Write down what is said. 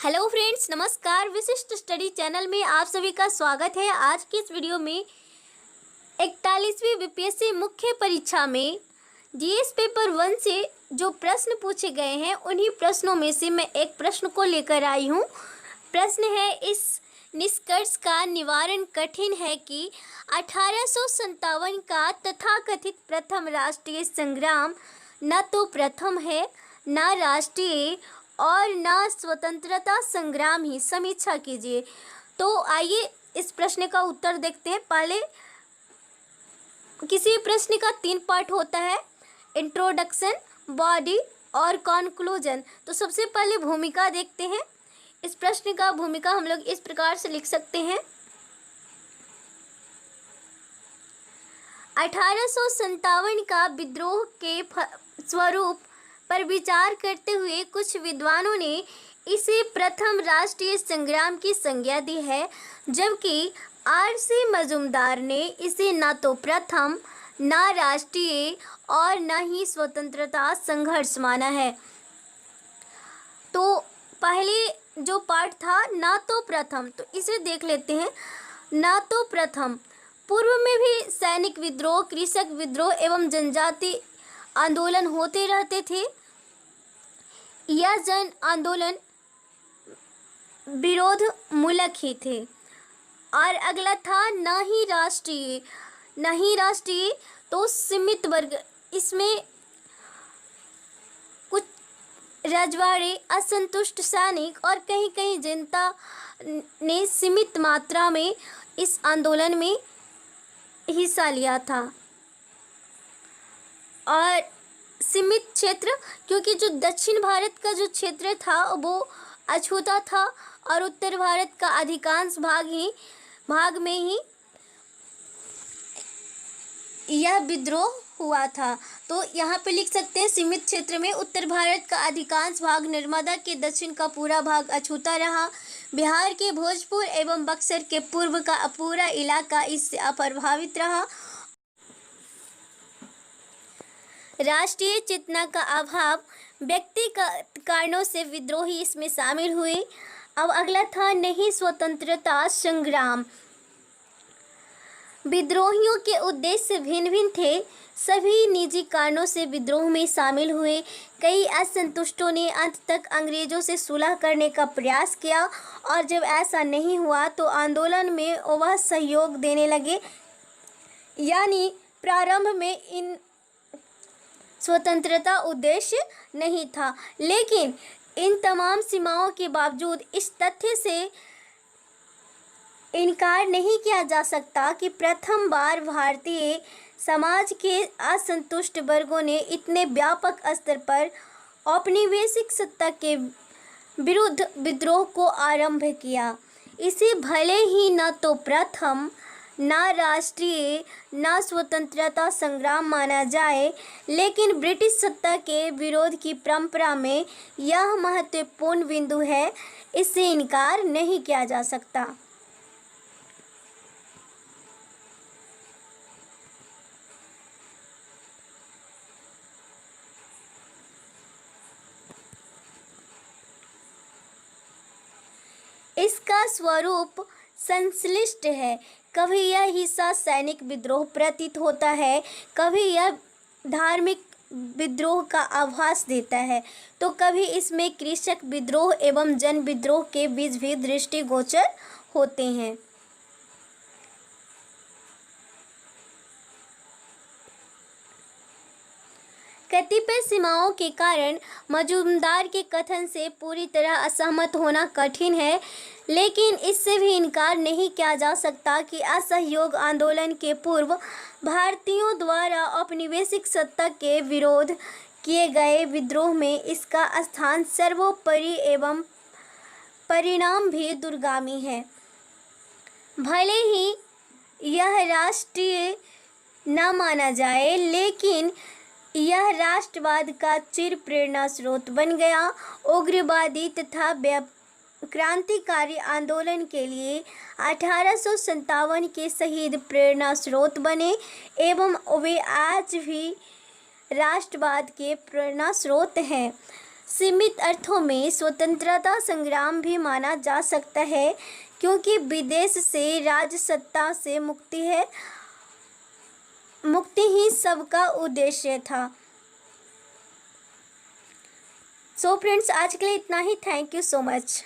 Hello friends, नमस्कार। विशिष्ट study channel में आप सभी का स्वागत है। आज की इस वीडियो में 41वीं बीपीएससी मुख्य परीक्षा में जीएस पेपर 1 से जो प्रश्न पूछे गए हैं उन्हीं प्रश्नों में से मैं एक प्रश्न को लेकर आई हूँ। प्रश्न है, इस निष्कर्ष का निवारण कठिन है कि 1857 का तथाकथित प्रथम राष्ट्रीय संग्राम न तो प्रथम है, न राष्ट्रीय और न स्वतंत्रता संग्राम ही। समीक्षा कीजिए। तो आइए इस प्रश्न का उत्तर देखते हैं। पहले किसी प्रश्न का 3 पार्ट होता है, इंट्रोडक्शन, बॉडी और कॉन्क्लूजन। तो सबसे पहले भूमिका देखते हैं। इस प्रश्न का भूमिका हम लोग इस प्रकार से लिख सकते हैं। 1857 का विद्रोह के स्वरूप पर विचार करते हुए कुछ विद्वानों ने इसे प्रथम राष्ट्रीय संग्राम की संज्ञा दी है, जबकि आर.सी. मजूमदार ने इसे न तो प्रथम, न राष्ट्रीय और न ही स्वतंत्रता संघर्ष माना है। तो पहले जो पार्ट था न तो प्रथम, तो इसे देख लेते हैं। न तो प्रथम, पूर्व में भी सैनिक विद्रोह, कृषक विद्रोह एवं जनजाति आंदोलन होते रहते थे। यह जन आंदोलन विरोध मूलक ही थे। और अगला था न ही राष्ट्रीय। न ही राष्ट्रीय तो सीमित वर्ग, इसमें कुछ रजवाड़े, असंतुष्ट सैनिक और कहीं कहीं जनता ने सीमित मात्रा में इस आंदोलन में हिस्सा लिया था। और सीमित क्षेत्र, क्योंकि जो दक्षिण भारत का जो क्षेत्र था वो अछूता था और उत्तर भारत का अधिकांश भाग में ही यह विद्रोह हुआ था। तो यहाँ पे लिख सकते हैं, सीमित क्षेत्र में उत्तर भारत का अधिकांश भाग, नर्मदा के दक्षिण का पूरा भाग अछूता रहा। बिहार के भोजपुर एवं बक्सर के पूर्व का पूरा इलाका इससे अप्रभावित रहा। राष्ट्रीय चेतना का अभाव, व्यक्तिगत कारणों से विद्रोही इसमें शामिल हुए। अब अगला था नहीं स्वतंत्रता संग्राम। विद्रोहियों के उद्देश्य भिन्न भिन्न थे। सभी निजी कारणों से विद्रोह में शामिल हुए। कई असंतुष्टों ने अंत तक अंग्रेजों से सुलह करने का प्रयास किया और जब ऐसा नहीं हुआ तो आंदोलन में वह सहयोग देने लगे। यानी प्रारंभ में इन स्वतंत्रता उद्देश्य नहीं था, लेकिन इन तमाम सीमाओं के बावजूद इस तथ्य से इनकार नहीं किया जा सकता कि प्रथम बार भारतीय समाज के असंतुष्ट वर्गों ने इतने व्यापक स्तर पर औपनिवेशिक सत्ता के विरुद्ध विद्रोह को आरंभ किया। इसे भले ही न तो प्रथम, न राष्ट्रीय, न स्वतंत्रता संग्राम माना जाए, लेकिन ब्रिटिश सत्ता के विरोध की परंपरा में यह महत्वपूर्ण बिंदु है, इससे इनकार नहीं किया जा सकता। इसका स्वरूप संश्लिष्ट है। कभी यह हिस्सा सैनिक विद्रोह प्रतीत होता है, कभी यह धार्मिक विद्रोह का आभास देता है, तो कभी इसमें कृषक विद्रोह एवं जन विद्रोह के बीच भी दृष्टिगोचर होते हैं। कतिपय सीमाओं के कारण मजूमदार के कथन से पूरी तरह असहमत होना कठिन है, लेकिन इससे भी इनकार नहीं किया जा सकता कि असहयोग आंदोलन के पूर्व भारतीयों द्वारा औपनिवेशिक सत्ता के विरोध किए गए विद्रोह में इसका स्थान सर्वोपरि एवं परिणाम भी दूरगामी है। भले ही यह राष्ट्रीय न माना जाए, लेकिन यह राष्ट्रवाद का चिर प्रेरणा स्रोत बन गया। उग्रवादी तथा क्रांतिकारी आंदोलन के लिए 1857 के शहीद प्रेरणा स्रोत बने एवं वे आज भी राष्ट्रवाद के प्रेरणा स्रोत हैं। सीमित अर्थों में स्वतंत्रता संग्राम भी माना जा सकता है, क्योंकि विदेश से राजसत्ता से मुक्ति ही सबका उद्देश्य था। सो फ्रेंड्स, आज के लिए इतना ही। Thank you so much.